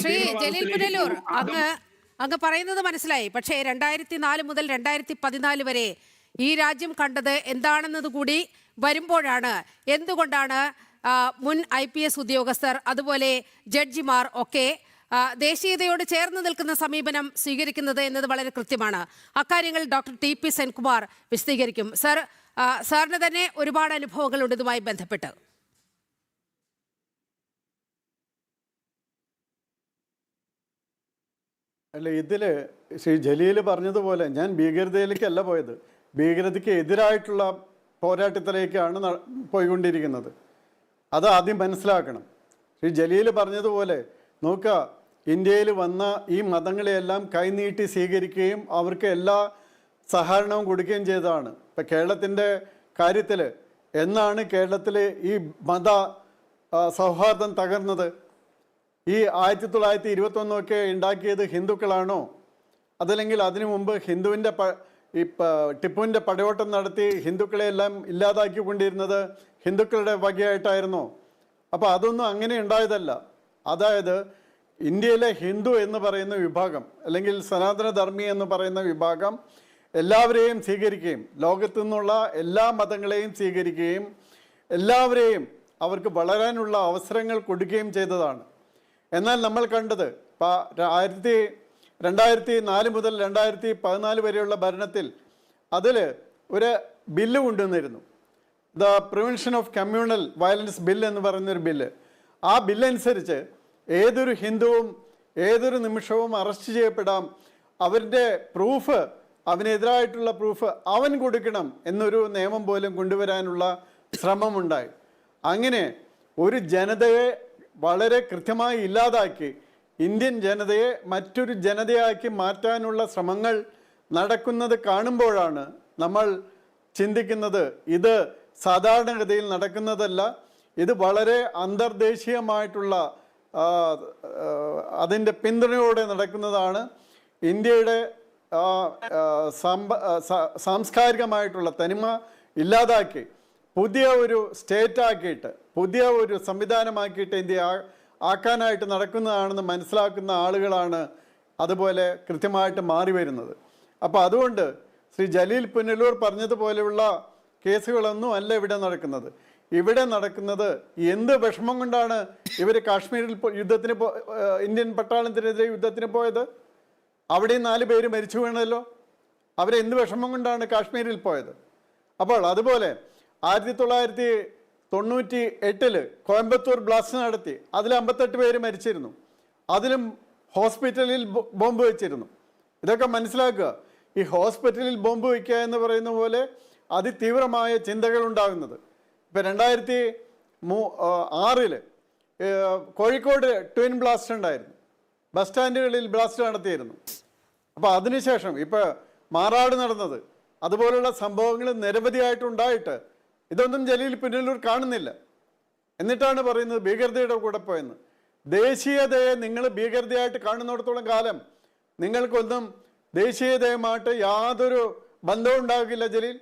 ശ്രീ ജലീൽ പുനലൂർ, അതും അങ്ങ് പറയുന്നത് മനസ്സിലായി. പക്ഷേ 2004 മുതൽ 2014 വരെ ഈ രാജ്യം കണ്ടത് എന്താണെന്നത് കൂടി വരുമ്പോഴാണ് എന്തുകൊണ്ടാണ് മുൻ IPS ഉദ്യോഗസ്ഥർ അതുപോലെ ജഡ്ജിമാർ ഒക്കെ ദേശീയതയോട് ചേർന്ന് നിൽക്കുന്ന സമീപനം സ്വീകരിക്കുന്നത് എന്നത് വളരെ കൃത്യമാണ്. അക്കാര്യങ്ങൾ ഡോക്ടർ TP സെൻകുമാർ വിശദീകരിക്കും. സാറിന് തന്നെ ഒരുപാട് അനുഭവങ്ങളുണ്ട് ഇതുമായി ബന്ധപ്പെട്ട്. അല്ല, ഇതിൽ ശ്രീ ജലീൽ പറഞ്ഞതുപോലെ ഞാൻ ഭീകരതയിലേക്കല്ല പോയത്, ഭീകരതയ്ക്ക് എതിരായിട്ടുള്ള പോരാട്ടത്തിലേക്കാണ് പോയിക്കൊണ്ടിരിക്കുന്നത്. അത് ആദ്യം മനസ്സിലാക്കണം. ശ്രീ ജലീൽ പറഞ്ഞതുപോലെ നോക്കുക, ഇന്ത്യയിൽ വന്ന ഈ മതങ്ങളെയെല്ലാം കൈനീട്ടി സ്വീകരിക്കുകയും അവർക്ക് എല്ലാ സഹകരണവും കൊടുക്കുകയും ചെയ്തതാണ്. ഇപ്പം കേരളത്തിൻ്റെ കാര്യത്തിൽ എന്നാണ് കേരളത്തിൽ ഈ മത സൗഹാർദ്ദം തകർന്നത്? ഈ 1921 ഉണ്ടാക്കിയത് ഹിന്ദുക്കളാണോ? അതല്ലെങ്കിൽ അതിനു മുമ്പ് ടിപ്പുവിൻ്റെ പടയോട്ടം നടത്തി ഹിന്ദുക്കളെയെല്ലാം ഇല്ലാതാക്കിക്കൊണ്ടിരുന്നത് ഹിന്ദുക്കളുടെ വകയായിട്ടായിരുന്നോ? അപ്പോൾ അതൊന്നും അങ്ങനെ ഉണ്ടായതല്ല. അതായത് ഇന്ത്യയിലെ ഹിന്ദു എന്ന് പറയുന്ന വിഭാഗം അല്ലെങ്കിൽ സനാതനധർമ്മി എന്ന് പറയുന്ന വിഭാഗം എല്ലാവരെയും സ്വീകരിക്കുകയും ലോകത്തു നിന്നുള്ള എല്ലാ മതങ്ങളെയും സ്വീകരിക്കുകയും എല്ലാവരെയും അവർക്ക് വളരാനുള്ള അവസരങ്ങൾ കൊടുക്കുകയും ചെയ്തതാണ്. എന്നാൽ നമ്മൾ കണ്ടത് 2004 മുതൽ 2014 വരെയുള്ള ഭരണത്തിൽ അതിൽ ഒരു ബില്ല് കൊണ്ടുവന്നിരുന്നു, the prevention of communal violence bill എന്ന് പറയുന്നൊരു ബില്ല്. ആ ബില്ലനുസരിച്ച് ഏതൊരു ഹിന്ദുവും ഏതൊരു നിമിഷവും അറസ്റ്റ് ചെയ്യപ്പെടാം, അവരുടെ പ്രൂഫ്, അവനെതിരായിട്ടുള്ള പ്രൂഫ് അവൻ കൊടുക്കണം എന്നൊരു നിയമം പോലും കൊണ്ടുവരാനുള്ള ശ്രമമുണ്ടായി. അങ്ങനെ ഒരു ജനതയെ വളരെ കൃത്യമായി ഇല്ലാതാക്കി ഇന്ത്യൻ ജനതയെ മറ്റൊരു ജനതയാക്കി മാറ്റാനുള്ള ശ്രമങ്ങൾ നടക്കുന്നത് കാണുമ്പോഴാണ് നമ്മൾ ചിന്തിക്കുന്നത് ഇത് സാധാരണഗതിയിൽ നടക്കുന്നതല്ല, ഇത് വളരെ അന്തർദേശീയമായിട്ടുള്ള അതിൻ്റെ പിന്തുണയോടെ നടക്കുന്നതാണ്. ഇന്ത്യയുടെ സാംസ്കാരികമായിട്ടുള്ള തനിമ ഇല്ലാതാക്കി പുതിയ ഒരു സ്റ്റേറ്റാക്കിയിട്ട് പുതിയ ഒരു സംവിധാനമാക്കിയിട്ട് ഇന്ത്യ ആക്കാനായിട്ട് നടക്കുന്നതാണെന്ന് മനസ്സിലാക്കുന്ന ആളുകളാണ് അതുപോലെ കൃത്യമായിട്ട് മാറി വരുന്നത്. അപ്പോൾ അതുകൊണ്ട് ശ്രീ ജലീൽ പുനലൂർ പറഞ്ഞതുപോലെയുള്ള കേസുകളൊന്നും അല്ല ഇവിടെ നടക്കുന്നത്. ഇവിടെ നടക്കുന്നത് എന്ത് വിഷമം കൊണ്ടാണ് ഇവർ കാശ്മീരിൽ യുദ്ധത്തിന് ഇന്ത്യൻ പട്ടാളത്തിനെതിരെ യുദ്ധത്തിന് പോയത്? അവിടെ 4 പേര് മരിച്ചു വീണല്ലോ. അവരെന്ത് വിഷമം കൊണ്ടാണ് കാശ്മീരിൽ പോയത്? അപ്പോൾ അതുപോലെ 1998 കോയമ്പത്തൂർ ബ്ലാസ്റ്റ് നടത്തി, അതിൽ 58 പേര് മരിച്ചിരുന്നു. അതിലും ഹോസ്പിറ്റലിൽ ബോംബ് വെച്ചിരുന്നു. ഇതൊക്കെ മനസ്സിലാക്കുക. ഈ ഹോസ്പിറ്റലിൽ ബോംബ് വയ്ക്കുക എന്ന് പറയുന്ന പോലെ അതിതീവ്രമായ ചിന്തകൾ ഉണ്ടാകുന്നത്. ഇപ്പം 2006 കോഴിക്കോട് ട്വിൻ ബ്ലാസ്റ്റ് ഉണ്ടായിരുന്നു, ബസ് സ്റ്റാൻഡുകളിൽ ബ്ലാസ്റ്റ് നടത്തിയിരുന്നു. അപ്പോൾ അതിനുശേഷം ഇപ്പോൾ മാറാട് നടന്നത്, അതുപോലുള്ള സംഭവങ്ങൾ നിരവധിയായിട്ടുണ്ടായിട്ട് ഇതൊന്നും ജലീൽ പുനലൂർ കാണുന്നില്ല. എന്നിട്ടാണ് പറയുന്നത് ഭീകരതയുടെ കൂടെ പോയെന്ന്. ദേശീയതയെ നിങ്ങൾ ഭീകരതയായിട്ട് കാണുന്നിടത്തോളം കാലം നിങ്ങൾക്കൊന്നും ദേശീയതയുമായിട്ട് യാതൊരു ബന്ധവും ഉണ്ടാകില്ല ജലീൽ.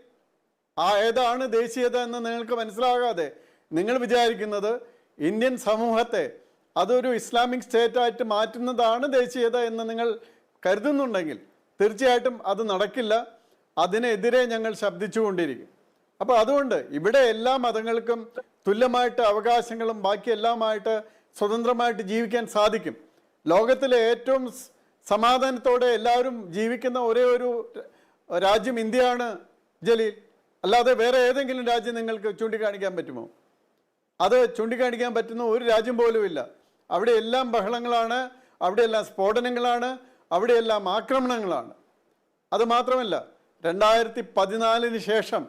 ഏതാണ് ദേശീയത എന്ന് നിങ്ങൾക്ക് മനസ്സിലാകാതെ നിങ്ങൾ വിചാരിക്കുന്നത് ഇന്ത്യൻ സമൂഹത്തെ അതൊരു ഇസ്ലാമിക് സ്റ്റേറ്റായിട്ട് മാറ്റുന്നതാണ് ദേശീയത എന്ന് നിങ്ങൾ കരുതുന്നുണ്ടെങ്കിൽ തീർച്ചയായിട്ടും അത് നടക്കില്ല. അതിനെതിരെ ഞങ്ങൾ ശബ്ദിച്ചുകൊണ്ടിരിക്കും. അപ്പോൾ അതുകൊണ്ട് ഇവിടെ എല്ലാ മതങ്ങൾക്കും തുല്യമായിട്ട് അവകാശങ്ങളും ബാക്കി എല്ലാമായിട്ട് സ്വതന്ത്രമായിട്ട് ജീവിക്കാൻ സാധിക്കും. ലോകത്തിലെ ഏറ്റവും സമാധാനത്തോടെ എല്ലാവരും ജീവിക്കുന്ന ഒരേ ഒരു രാജ്യം ഇന്ത്യയാണ് ജലീൽ. അല്ലാതെ വേറെ ഏതെങ്കിലും രാജ്യം നിങ്ങൾക്ക് ചൂണ്ടിക്കാണിക്കാൻ പറ്റുമോ? അത് ചൂണ്ടിക്കാണിക്കാൻ പറ്റുന്ന ഒരു രാജ്യം പോലും ഇല്ല. അവിടെ എല്ലാം ബഹളങ്ങളാണ്, അവിടെയെല്ലാം സ്ഫോടനങ്ങളാണ്, അവിടെയെല്ലാം ആക്രമണങ്ങളാണ്. അത് മാത്രമല്ല 2014 ശേഷം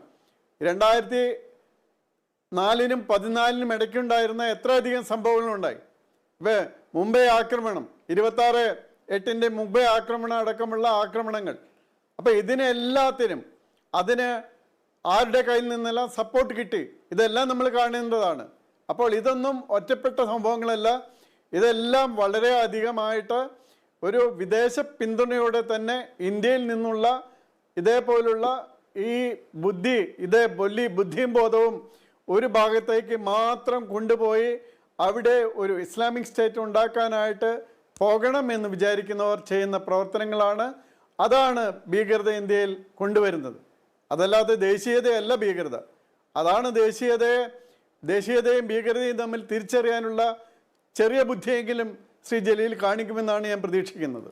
2004-നും 2014-നും ഇടയ്ക്കുണ്ടായിരുന്ന എത്രയധികം സംഭവങ്ങളുണ്ടായി. ഇപ്പം മുംബൈ ആക്രമണം, 26/8 മുംബൈ ആക്രമണം അടക്കമുള്ള ആക്രമണങ്ങൾ. അപ്പം ഇതിനെല്ലാത്തിനും അതിന് ആരുടെ കയ്യിൽ നിന്നെല്ലാം സപ്പോർട്ട് കിട്ടി, ഇതെല്ലാം നമ്മൾ കാണേണ്ടതാണ്. അപ്പോൾ ഇതൊന്നും ഒറ്റപ്പെട്ട സംഭവങ്ങളല്ല, ഇതെല്ലാം വളരെ അധികമായിട്ട് ഒരു വിദേശ പിന്തുണയോടെ തന്നെ ഇന്ത്യയിൽ നിന്നുള്ള ഇതേപോലുള്ള ഈ ബുദ്ധിയും ബോധവും ഒരു ഭാഗത്തേക്ക് മാത്രം കൊണ്ടുപോയി അവിടെ ഒരു ഇസ്ലാമിക് സ്റ്റേറ്റ് ഉണ്ടാക്കാനായിട്ട് പോകണം എന്ന് വിചാരിക്കുന്നവർ ചെയ്യുന്ന പ്രവർത്തനങ്ങളാണ്. അതാണ് ഭീകരത ഇന്ത്യയിൽ കൊണ്ടുവരുന്നത്. അതല്ലാതെ ദേശീയതയല്ല ഭീകരത. അതാണ് ദേശീയതയും ഭീകരതയും തമ്മിൽ തിരിച്ചറിയാനുള്ള ചെറിയ ബുദ്ധിയെങ്കിലും ശ്രീ ജലീൽ കാണിക്കുമെന്നാണ് ഞാൻ പ്രതീക്ഷിക്കുന്നത്.